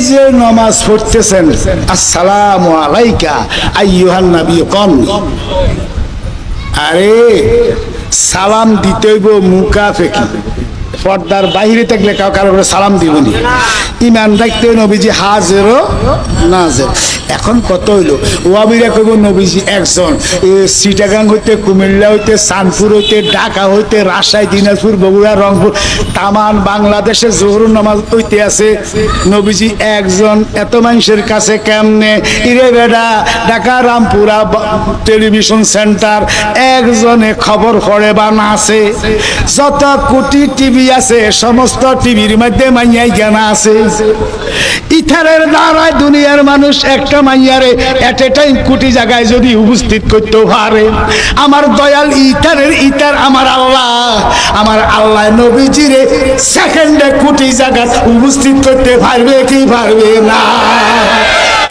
যে নামাজ পড়তেছেন আসসালামু আলাইকা আইয়ুহান নবী কোন, আরে সালাম দিতে হইব মুকাফেকি, পর্দার বাইরে থাকলে কারো সালাম দিবনি। ইমান রাখতে নবীজি হাজের নাজের। এখন কত হইলো ওয়াবিরা কইব নবীজি একজন, চিটাগাং হইতে, কুমিল্লা হইতে, চাঁদপুর হইতে, ঢাকা হইতে, রাজশাহী, দিনাজপুর, বগুড়া, রংপুর, তামান বাংলাদেশে জোহর নামাজ হইতে আছে নবীজি একজন। এত মানুষের কাছে কেমনে ইরে বেডা, ঢাকা রামপুরা টেলিভিশন সেন্টার একজনে খবর পড়ে বা না আছে? যত কোটি টিভি আছে সমস্ত টিভির মধ্যে মাইয়াই জ্ঞান আছে। ইথারের দ্বারায় দুনিয়ার মানুষ একটা মাইয়ারে এট এ টাইম কোটি জায়গায় যদি উপস্থিত করতে পারে, আমার দয়াল ইথার আমার আল্লাহ নবীজিরে সেকেন্ডে কোটি জায়গায় উপস্থিত করতে পারবে কি পারবে না?